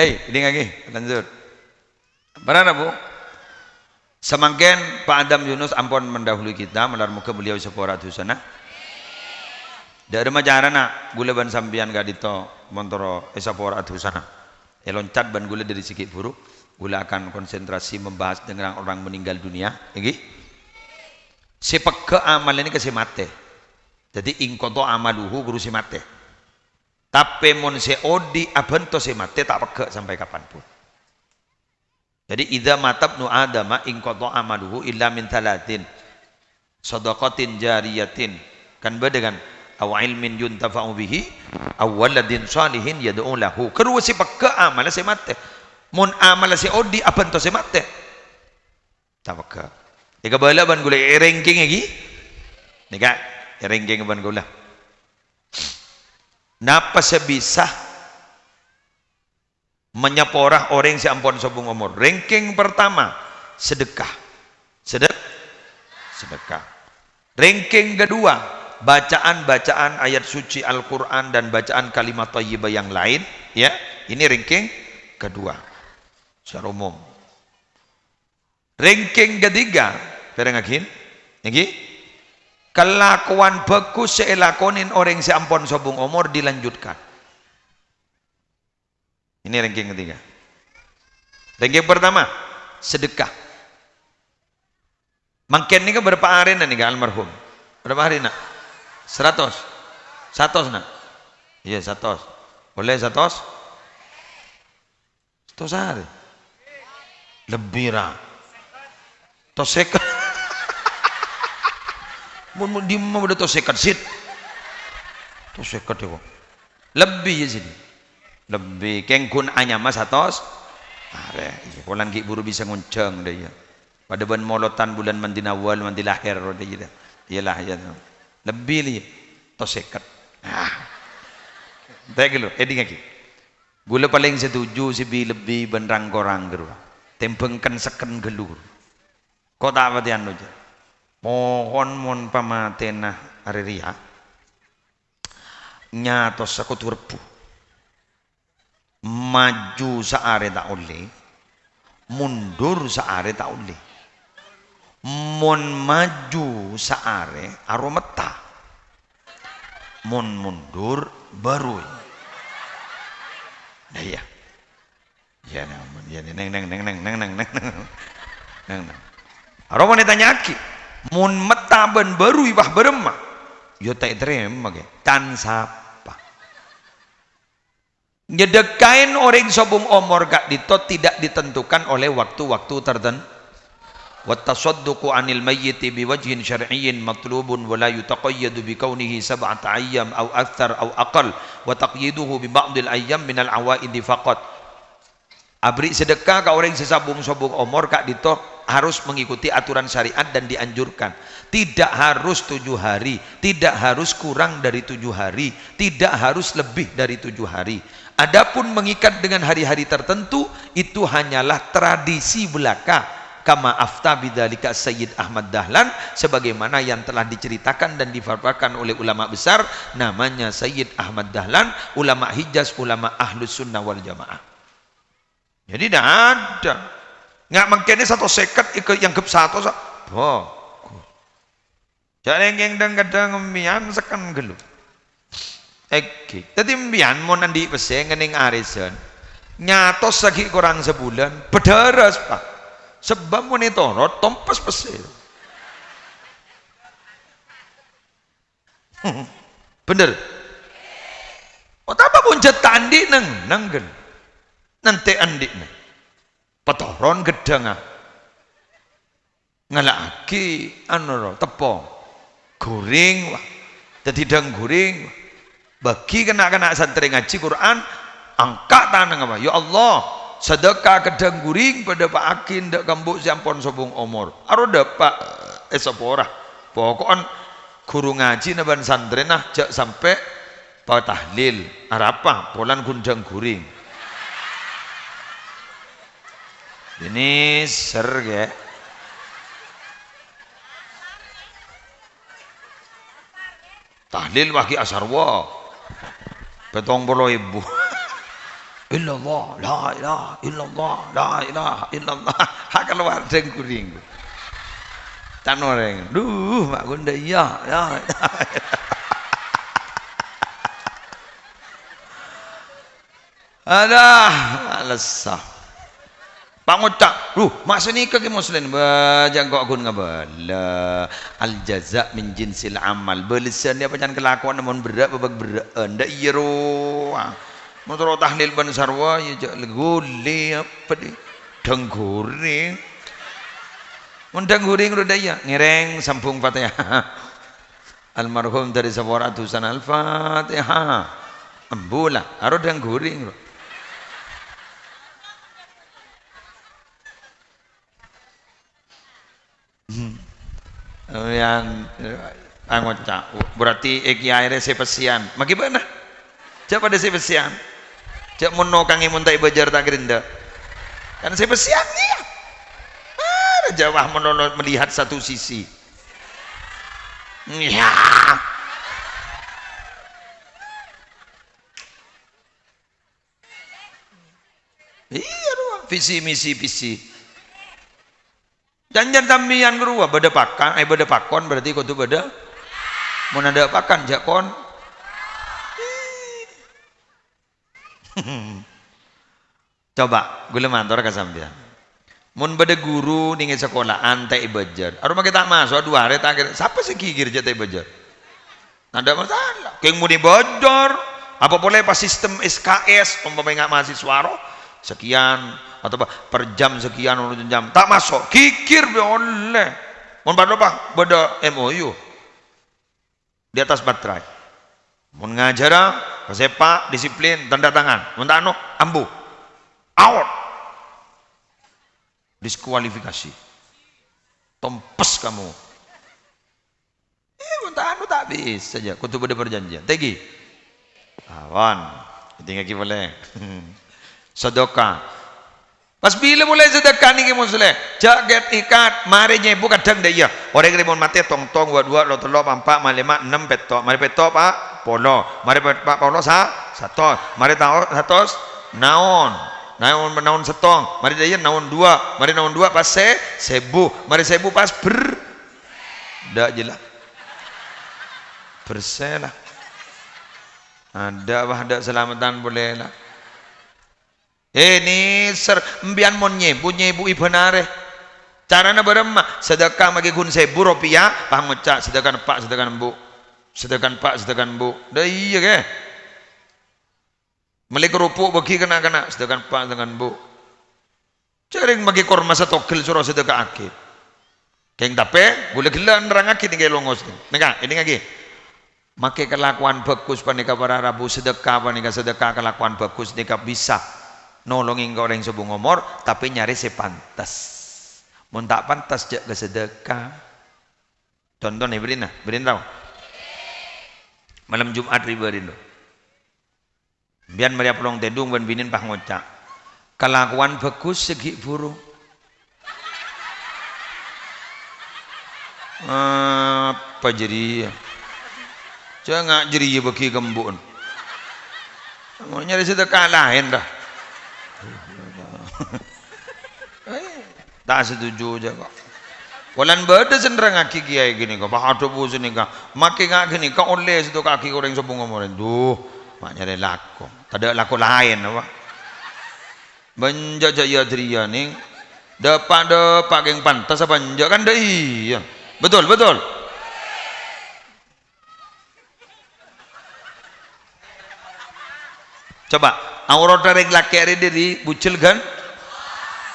ini lagi lanjut berada bu semakin Pak Adam Yunus ampun mendahului kita melar muka beliau sepora sana dari macara nak gula ban sampian gak dito montoro sepora sana loncat ban gula dari sikit buruk gula akan konsentrasi membahas dengan orang meninggal dunia ini sepak ke amal ini ke mate jadi ingkoto amaluhu guru mate tapi mon odi abento mate tak peke sampai kapanpun jadi idza matabnu adama ingkoto amaluhu illa min talatin sadaqatin jariyatin kan dengan aw ilmin yuntafa'u bihi aw waladin salihin yad'u lahu keru sepak ke amal mate mun amal si odi apa ento si mate tabaka ika bala ban gula ranking lagi nika ranking ban gula napa sebisa menyaporah orang si ampun sobung umur ranking pertama sedekah sedekah ranking kedua bacaan ayat suci Al-Quran dan bacaan kalimat thayyibah yang lain ya ini ranking kedua secara umum ranking ketiga perengakin kelakuan bagus selakonin orang seampun sobung umur dilanjutkan. Ini ranking ketiga. Ranking pertama, sedekah. Makin ini berapa hari nih almarhum? Berapa hari nak? 100. 100 nak? Iya 100. Boleh 100? 100 hari. Lebih lah. Tosekat. Mun di mana udah tosekat sit? Tosekat ya kok. Lebih ya sini. Lebih. Kengkun hanya mas 100. Are. Polan ki buru bisa ngunceng deh ya. Pada ban molotan bulan mandi awal mandi lahir deh ya. Iyalah ya. Lebih li. Tosekat. Tak gitu. Eding lagi. Gula paling setuju si bi lebih benrang korang geru. Tempengkan seken gelur. Kau tak apa tian aja. Mohon mon pamatena ariria. Nyatos aku turpu. Maju saare tak oleh. Mundur saare tak oleh. Mon maju saare arometa. Mon mundur baru. Nah iya. Ya namun ya neng. Aroma ditanya aki. Mun metaben baru ibah beremah. Yo tak terima ge. Tan sapa. Nyedekain orang sobung omor gak ditot tidak ditentukan oleh waktu-waktu tertentu. Wa tasadduqu 'anil mayyiti biwajhin syar'iyyin matlubun wa la yutaqayyadu bi kaunihi sab'ata ayyam aw akthar aw aqall wa taqyiduhu bi ba'dil ayyam min al awaidi faqat. Abri sedekah ka orang sesabung-sabung omor kak dito harus mengikuti aturan syariat dan dianjurkan. Tidak harus 7 hari, tidak harus kurang dari 7 hari, tidak harus lebih dari 7 hari. Adapun mengikat dengan hari-hari tertentu itu hanyalah tradisi belaka. Kama afta bidzalika Sayyid Ahmad Dahlan, sebagaimana yang telah diceritakan dan difatwakan oleh ulama besar namanya Sayyid Ahmad Dahlan, ulama Hijaz, ulama Ahlus Sunnah wal Jamaah. Jadi tidak ada. Nggak mungkin satu seket yang ke satu. Oh, jadi yang kadang mian sekan gelu. Oke, tadi mian mau nanti pesen ngening arisan. Nyatos lagi kurang sebulan, berdaras pak. Sebab monitor tompas pesen. Bener. Oh, apa pun jetandi nang gel. Nanti andi nih. Petoron gedang ah. Ngalaki anu tepung. Goreng wah. Jadi dang goreng. Bagi kena santri ngaji Quran, angkat tangan apa? Ya Allah, sedekah gedang goreng pada Pak Akin dak kambuk siampon sobong omor. Aro dapat esopora. Pokoknya guru ngaji naban santri nah jak sampai Pak tahlil. Arapa polan gundang goreng. Ini ser ya. Tahlil waki asarwa. Petong bolo ibu. Illallah, la ilaha illallah, la ilaha illallah. Hak keluar deng kuring. Tan orang. Duh, mak gunda iya, ya. Adah, alasah. Pangucap, masa ni ke muslim bajang kok kun ngabala al jaza min jinsil amal belisan dia pacan kelakuan namun berat babak berat ndak iro motor tahlil ban sarwa ya jak legule apa di dengguring undang guring rodaya ngereng sampung Fatihah almarhum dari sebuah ratusan al-Fatihah ambula aro dengguring yang anggota berarti iki aire sepesian magibana jak pada sepesian jak mono kangi muntai bajar tak gerinda kan sepesian dia ada jawah mono melihat satu sisi ya iya doang visi misi visi janjan tamian berubah beda pakon berarti kau tu beda Mau nada apakan jakon. Coba gula mantor ka sampean. Mun bade guru ning sekolahan teh ibajar. Aru make tak masuk 2 hari tak kira. Siapa sih kikir teh ibajar? Nada masalah. Keng mau dibajar. Apa boleh pas sistem SKS umpamanya nggak mahasiswa sekian atau per jam sekian jam tak masuk kikir boleh. Mun apa? Beda MOU di atas baterai. Mun ngajar sepak disiplin tanda tangan. Mun tak ambu out diskualifikasi tompes kamu. Mun tak bisa saja kutu beda perjanjian. Tegi awan tinggal ki boleh. Sedekah pas bila mulai sedekah ni muslim jaget ikat mari nyebu kadang dia orang yang mau mati tong-tong 2 lo 3 4 5 6 petok mari petok pak polo mari pak polo satu mari tahu 100 naon setong mari dia naon 2 mari naon 2 pas 1000 mari 1000 pas dak jelas berselah ada wahda selamatan boleh lah. Ini mbian mon nyebu ibenare. Carana beremah sedekah magi gun 1000 rupiah pamecak sedekah pak sedekah bu. Sedekah pak sedekah bu. Dah iya ke? Meli kerupuk bagi kena sedekah pak sedekah bu. Caring magi korma satokil suruh sedekah akid. Keng tape gula gila nerang akid tinggal longos. Nengah ini lagi. Make kelakuan bagus panika para rabu sedekah panika sedekah kelakuan bagus nika bisa nolongin kau orang sebung umur tapi nyari sepantas. Mun tak pantas jak ke sedekah. Contoh nih berin tahu. Malam Jumat riberin lo. Biar meriap pelong tedung ban binin pah ngocak. Kelakuan bagus segi burung. Apa jadi? Jangan jadi bagi gembun. Mau nyari sedekah lain dah. Tak setuju je kok. Walan beda senderang aki kiai gini kok. Pak ada bos ni kak. Makin ngak gini kau oleh situ kaki orang sebung ngomorin. Duh, mak nyari laku. Tak ada laku lain apa? Benjak jaya dria ni. Dapat geng pantas apa benjak kan dah iya. Betul. Coba, aurat tarik laki hari diri bucil kan?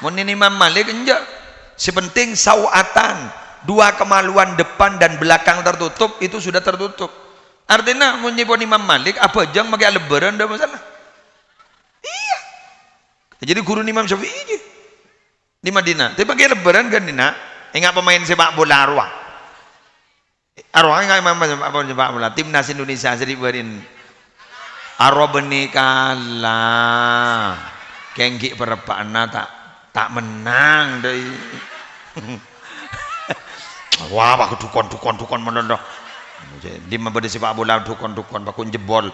Mun ini Imam Malik enjak. Sepenting sawatan, 2 kemaluan depan dan belakang tertutup itu sudah tertutup. Artinya mun nyebut Imam Malik apa jang pakai lebaran dah masalah. Iya. Jadi guru Imam Syafi'i di Madinah. Tapi pakai lebaran kan Dina? Ingat pemain sepak bola Arwah ingat Imam sepak bola timnas Indonesia jadi berin. Arwah benikala kengki perepaan tak menang deh. Wah aku dukon menonton di mabadi sepak bola dukon bakun jebol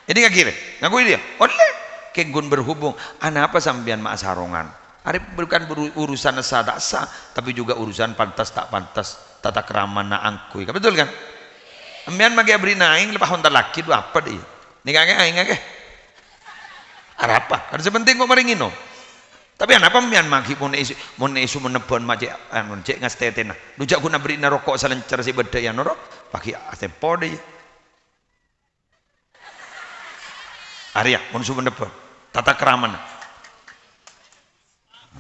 ini nggak kira ngaku dia oleh kenggun berhubung anak apa sambian mak sarongan hari bukan urusan sah tak sah tapi juga urusan pantas tak pantas tata kerama na angkui betul kan ambian magi abri naing lepas honta laki dua apa dia nikahnya aing ke apa? Karena sepenting kok maringino. Tapi apa mian magi mon isu menebon macet anu cek ngastetena. Dujak guna beri rokok salencer si bedaya noro pagi tempo deui. Arya mon isu menebon tata keramana.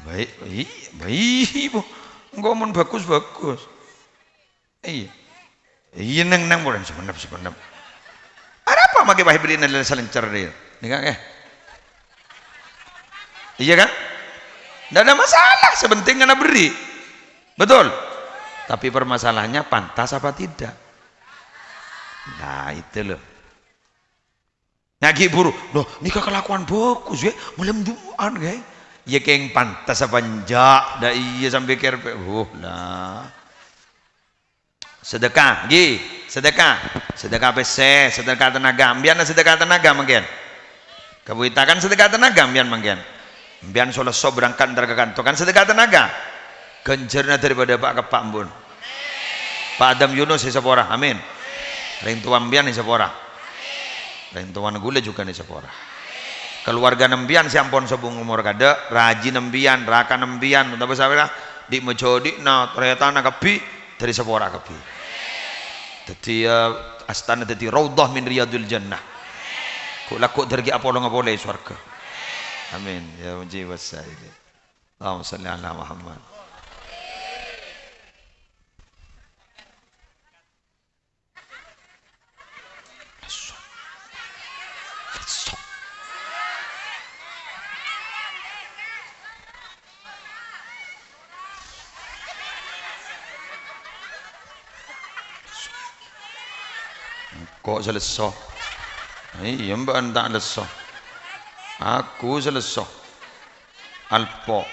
Baik Bu. Engko mon bagus. Iya nang boleh sebenap. Apa magi bae beri salencer dia. Nikah iya kan? Tidak ada masalah sepenting kena beri betul tapi permasalahannya pantas apa tidak nah itu loh ngagi buru loh nikah kelakuan bagus ya malam Jumat ya ya keng pantas apa enjak dah iya sampai kerpe lah sedekah sedekah PC sedekah tenaga ambian sedekah tenaga mungkin kabuitakan sedekah tenaga ambian mungkin biar selesai berangkat dari kantor kan sedekah tenaga gencernya daripada Pak Kepak Mbun Pak Adam Yunus siapa orang amin Ring tuan mbian ni sepora. Ring tuan gula juga ni sepora. Keluarga nembian siampon sebung umur kada, raji nembian, raka nembian, tapi saya di mejodi na ternyata na kepi dari sepora kepi. Jadi astana jadi raudhah min riyadil jannah. Kok lakuk dergi apa lo boleh surga. Amin ya mujib wasaili. Allahumma salli ala Muhammad. Kok selesai? Iya mbak tak selesai. Aku selesai. Alpo.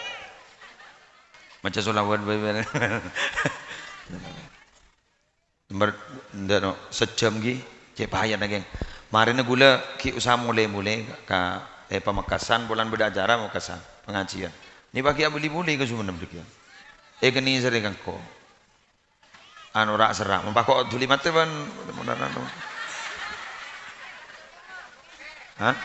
Macam solawat sejam lagi cek payah nageng. Mari na gula ki usah mulai ka pamekasan bulan beda acara pamekasan pengajian. Ni bagi beli ke semua nampak. Kini sering ko. Anu rak serak. Mempakok duli mate ban Hah?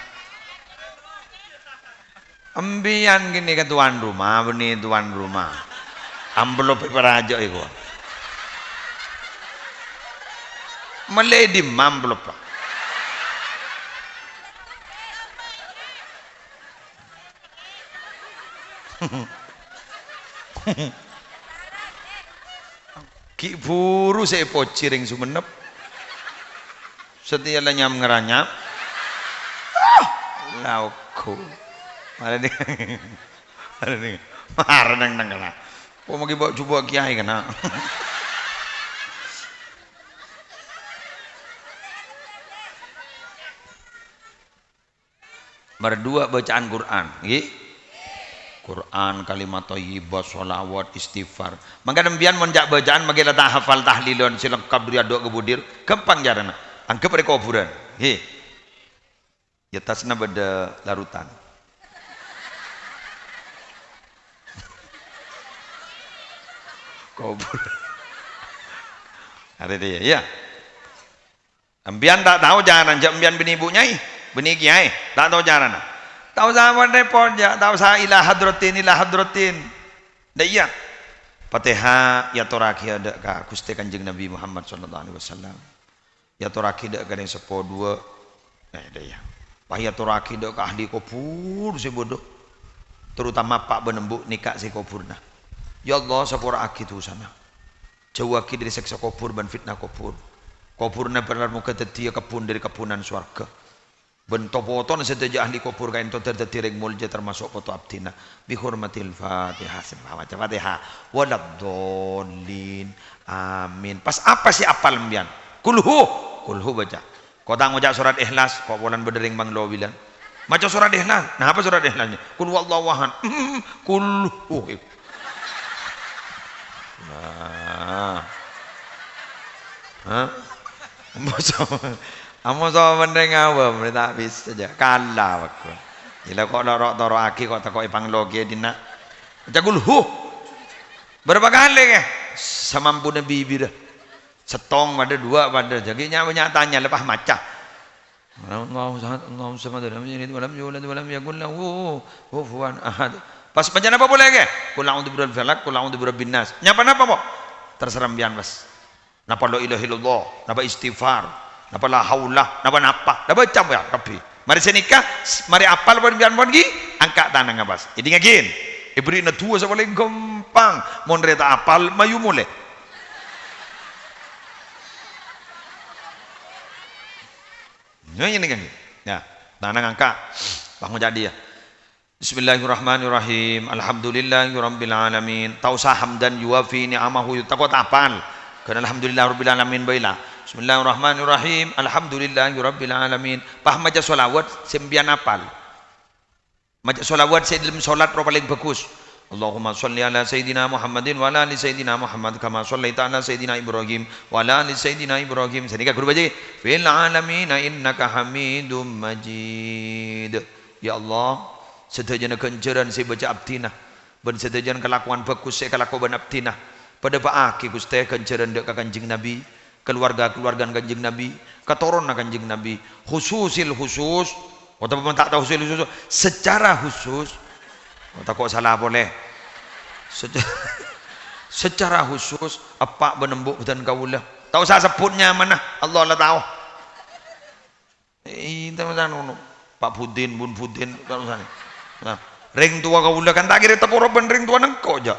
Ambian gini ke tuan rumah, benih tuan rumah. Amplop peraja itu. Meledi amplop. Ki buru saya pociring sumenep. Setia lenyam ngeranyap. Lauku. Ada ni, marah nang kena. Kau mau bawa cuba kiai kena. Berdua bacaan Quran, gih. Quran, kalimat thayyibah, sholawat, istighfar. Maka dempian menjak bacaan magi latah hafal tahlilon silengkap dia doa kebudir, gampang jarana. Anggap mereka kuburan, gih. Ya tasna beda larutan. Kubur. Ada dia, ya. Ambian tak tahu jalan, ambian bini ibu nyai, bini kiai, tak tahu jalan. Tahu sama repot ya, tahu saya ilah hadratin. Dah iya. Fatihah ya toraki ada ka Gusti Kanjeng Nabi Muhammad sallallahu alaihi wasallam. Ya toraki ada ka yang sepo dua. Dah iya. Pahya toraki ada ka ahli kubur si bodoh. Terutama Pak Benembuk nikah si kuburna. Ya Allah sapura aki tu sana. Jauh aki dari seksa kubur dan fitnah kubur. Kuburna benar muka tetia kebun dari kebunan swarga. Bentopoton seteja ahli kubur kain to tertetiring mulja termasuk foto abdina. Bihurmatil Fatihah sebab macam Fatihah. Waladdallin. Amin. Pas apa sih apal mbian? Kulhu baca. Kau tak ngucap surat Ikhlas, kau bulan berdering bang lo bilang. Macam surat Ikhlas. Nah apa surat Ikhlasnya? Kul wallahu ahad. Kulhu. Amo sama benda ngawam, tak bisa saja. Kalah aku. Bila kau lorok aki, kau tak kau ipang logi dina. Cakul berapa kali ke? Semampu Nabi dah. Setong pada dua pada. Jadi banyak tanya lepas macam. Allahumma sama dalam ini dalam yulad dalam yakun lahu kufuwan ahad. Pas baca apa boleh ke? Qul a'udzu birabbil falaq, qul a'udzu birabbin nas. Nyapa napa, Pak? Terserah mbian, Mas. Napa la ilaha illallah, napa istighfar, napa la haula, napa. Dah baca ya, tapi. Mari senikah, mari apal pun mbian pun gi, angkat tangan Mas. Jadi ngagin. Ibri na tua sa paling gampang. Mon reta apal mayu mule. Ini kan. Ya, tangan angkat. Bangun jadi ya. Bismillahirrahmanirrahim. Alhamdulillahirabbil alamin. Tausa hamdan yuwafi ni'amahu takut apal. Karena alhamdulillahirabbil alamin baila. Bismillahirrahmanirrahim. Alhamdulillahirabbil alamin. Paham aja solawat sembian apal. Maca solawat saya dalam solat paling bagus. Allahumma sholli ala sayyidina Muhammadin wa ala ali sayyidina Muhammad kama shallaita ala sayyidina Ibrahim wa ala ali sayyidina Ibrahim. Sedika guru baca fil alamin innaka Hamidum Majid. Ya Allah, sedajana kenceran saya baca abdina ben sedajana kelakuan bagus saya kelakuan abdina pada Pak Aki Gusti kenceran dek Kanjeng Nabi keluarga-keluarga Kanjeng Nabi, keturunan Kanjeng Nabi, khususil khusus, atau tak tahu khusus khusus, secara khusus, tak kok salah boleh, secara khusus apa benembuk dan kaulah, tahu saya sebutnya mana, Allah lah tahu. Teman-teman, Pak Budin, Bun Budin, nah, ring tua kaulah kan tak kira tepur ben ring tua nengko aja,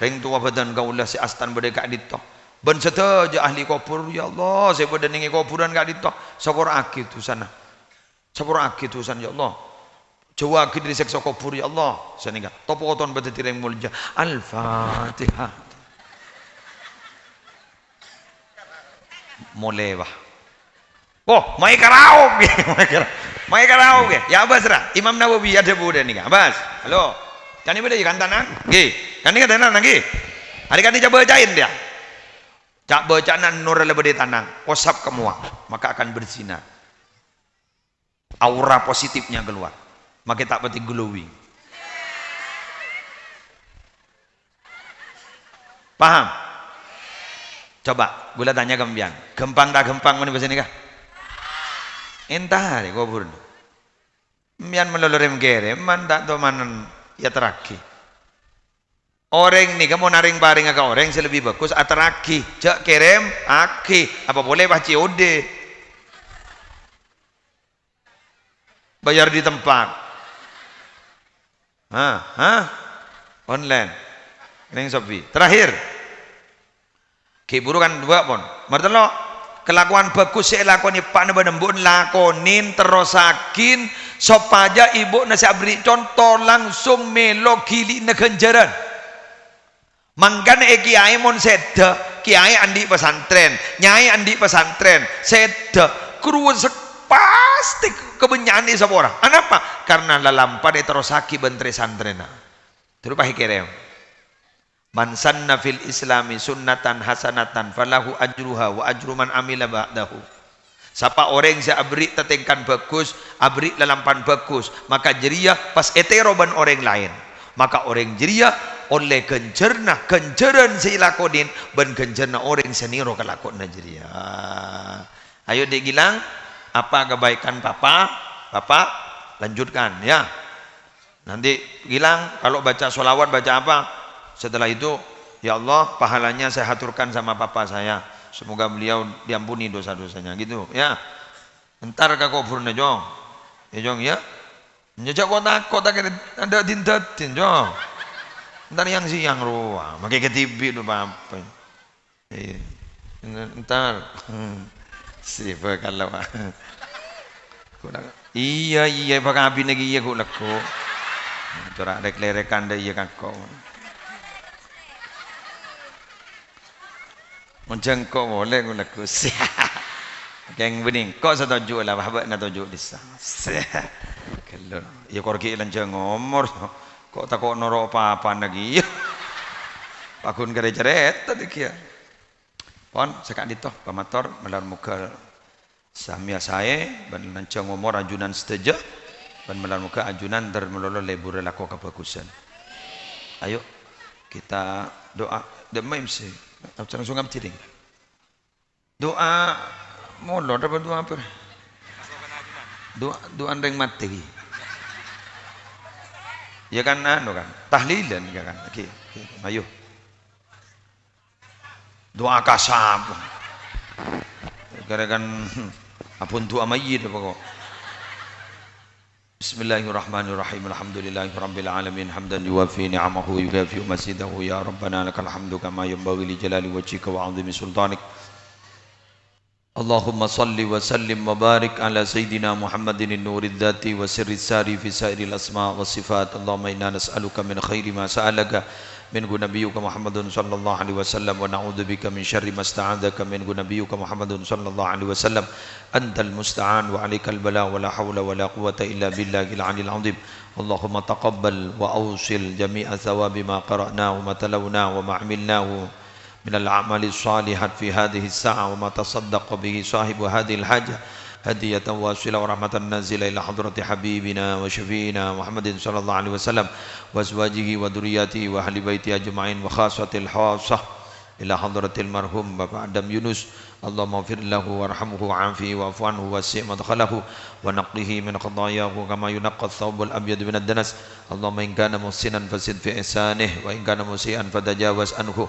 ring tua badan kaulah si Astan berdeka di toh. Ben setaja ahli kubur, ya Allah, saya pada ningi kuburan gak ditok, syukur akid tu sana, syukur akid tu sana, ya Allah, jauh akid dari seksa kubur, ya Allah, sana enggak, topo koton pada tireng mulja, Al-Fatihah, mulai bah, oh, mai karaoke, mai karaoke, ya Abbas lah, Imam Nawawi ada budak ni, Abbas, halo, kan ini beda ikan tanah, gih, kan ini kan tanah, gih, hari kan ini coba bacain dia. Cak bacaan nur lebih tanang, osap kemua, maka akan bersinar. Aura positifnya keluar, maka tak pati glowing. Paham? Coba, gula tanya kembian, gempang tak gempang mana bahasa ni kah? Entah hari kubur. Mian melolorim kere, man tak do manan ya terakhir. Orang ni kamu naring baring agak orang selebih bagus ataraki jak kerem aki apa boleh bah COD bayar di tempat online neng Sofi terakhir kiburu kan dua pun martelo kelakuan bagus saya lakoni pak nembun lakonin terusakin sopaja ibu nasi abri contoh langsung melo gili negenjaran. Mangkan kiai mon seda, kiai andi pesantren, nyai andi pesantren, seda, kruun pasti kebenyaan di seorang. Kenapa? Karena lalampa de terosaki bentre santrena. Terus pakai kerem. Man sanna fil islami sunnatan hasanatan falahu ajruha wa ajru man amila ba'dahu. Siapa orang yang abri tetengkan bagus, abri lalampan bagus, maka jeria pas eteroban orang lain. Maka orang jeria oleh kenceran silakonin ben kencerna orang seniro kelakon jeria. Ayo digilang apa kebaikan papa lanjutkan ya. Nanti gilang kalau baca sholawat baca apa? Setelah itu ya Allah pahalanya saya haturkan sama papa saya. Semoga beliau diampuni dosa-dosanya gitu ya. Entar ka kuburna jong. Ya jong ya. Nyejak kota ada dindatin jong. Entar yang siang ruang, pakai ke TV tu apa? Entar siapa kalau iya pakai api lagi iya aku laku. Corak reklerekan dah iya kakak. Menjengkok boleh aku laku. Yang bening, kau setuju lah, bapak nak tuju di sana. Kalau ia korki lanjang ngomor. Kok tak kok norok apa-apa lagi pakun kare ceret tadi kia pon sekak ditoh pamator melar muka samia saya ban lancang umur ajunan seteja ban melar muka ajunan dar melolo lebur lako kebagusan. Ayo kita doa demai mesti langsung ngam tiring doa molor dapat doa apa doa andeng mati ya kan anu kan tahlilan ya kan okay. Ayo doa kasab kan apun doa mayyit apa kok Bismillahirrahmanirrahim alhamdulillahirabbil alamin hamdan yuwafi ni'amahu yukafi masidahu ya rabbana lakal hamdu kama yanbaghi li jalali wajhika wa 'azimi sultanik Allahumma salli wa sallim wa barik ala Sayyidina Muhammadin nurid dhati wa sirri sari fi sairil asma wa sifat Allahumma inna nas'aluka min khairi ma sa'alaka min nabiyyuka Muhammadun sallallahu alaihi wasallam wa na'udzubika min syarri ma sta'adzaka min nabiyyuka Muhammadun sallallahu alaihi wasallam antal musta'an wa alaikal bala wa la hawla wa la quwwata illa billahil aliyil azim Allahumma taqabbal wa awsil jami'a thawabi ma qara'nahu wa ma talawnahu wa ma 'amilnahu من الأعمال الصالحات في هذه الساعة وما تصدق به صاحب هذه الحاجة هدية واصلة ورحمة نازلة إلى حضرة حبيبنا وشفينا محمد صلى الله عليه وسلم وأزواجه وذرياته وأهل بيته أجمعين وخاصة الحاصة ila hadratil marhum Bapak Adam Yunus. Allahumma ighfir lahu warhamhu wa'afihi wa'fu anhu wasi' madkhalahu wa naqqihi min khatayahu kama yunqqa ath-thawbul abyad min ad-danas. Allahumma in kana muhsinan fasid fi ihsanihi wa in kana musii'an fatajawaz anhu.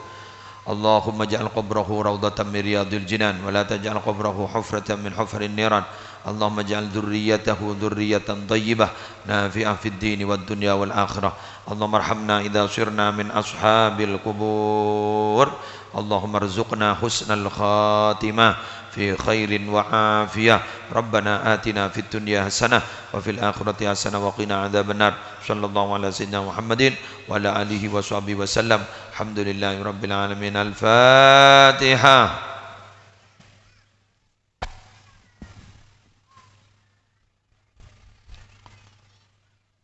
Allahumma ja'al qabrahu rawdatan min riyadil jinan wa la taj'al qabrahu hufratan min hufarin niran. Allahumma ja'al dhurriyyatahu dhurriyyatan thayyibah nafi'ah fid dini wad dunya wal akhirah. Allahumma arhamna idza sirna min ashabil qubur. Allahumma arzuqna husnal khatimah fi khairin wa afiyah. Rabbana atina fid dunya hasanah wa fil akhirati hasanah wa qina adzabannar. Sallallahu ala sayyidina Muhammadin wa ala alihi wa sahbihi wa sallam. Alhamdulillahi rabbil alamin. Al-Fatihah.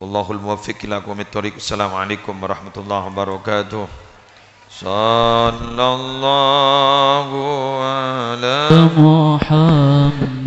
Wallahul muwaffiq ila aqwamit thoriq. Assalamualaikum warahmatullahi wabarakatuh. Sallallahu ala Muhammad.